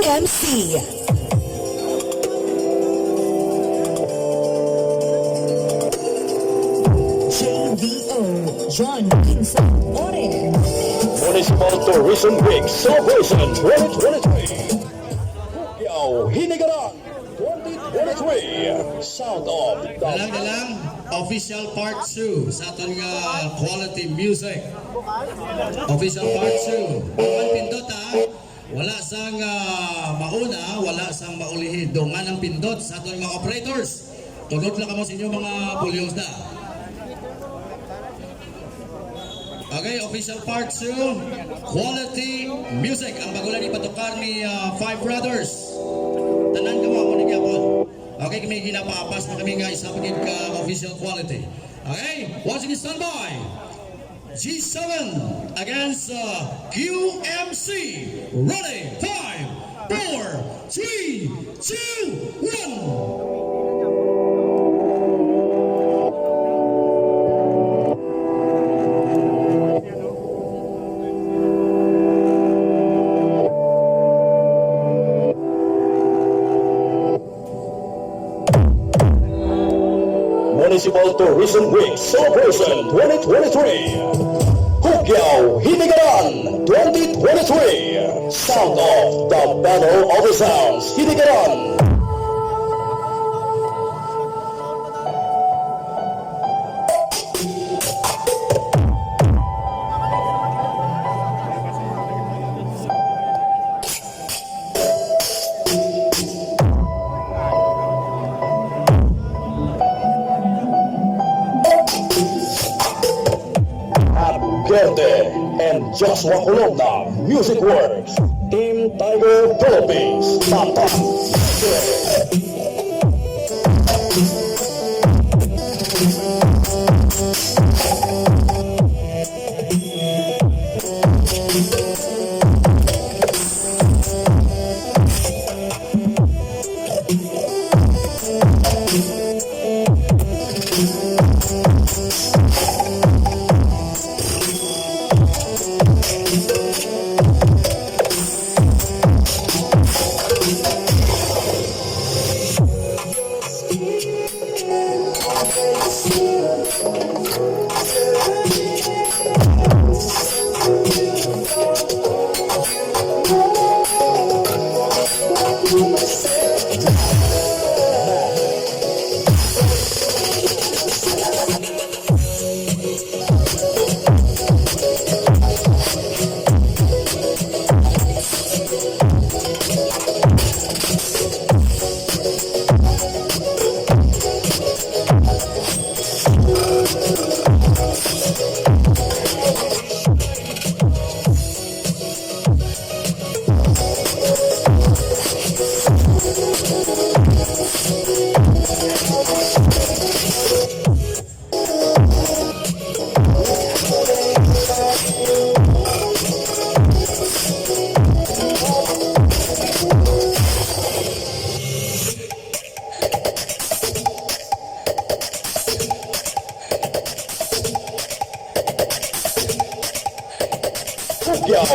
QMC. JVO, John Vincent Ore. Municipal Tourism Week Celebration 2023. Hinigaran 2023. Sound of the Dalang official part 2 sa ating quality music. Official part 2. Ang pindot wala sang mauna, wala sang maulihid. Dungan ang pindot sa ating mga operators. Tunod lang kamo sa inyo mga pulyos na. Okay, official part 2, quality music. Ang bagulan ipatukar ni Five Brothers. Tanan ka mo ni Gapon. Okay, kami ginapaapas na kami nga isapagin ka official quality. Okay, once again standby. G7 against QMC. Ready, 5, 4, 3, 2, 1. Municipal Tourism Week Celebration 2023. Hinigaran 2023. Sound of the Battle of the Sounds. Hinigaran. And Joshua Colomna, Music Works, Team Tiger Philippines, Papa.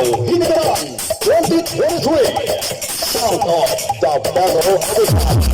Hinigaran 2023. Sound of the Battle of the Sounds.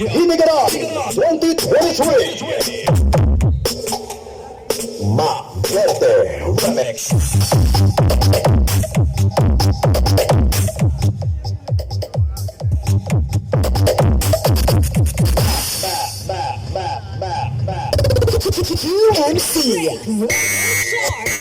Hinigaran 2023. Ma Verde Remix. QMC.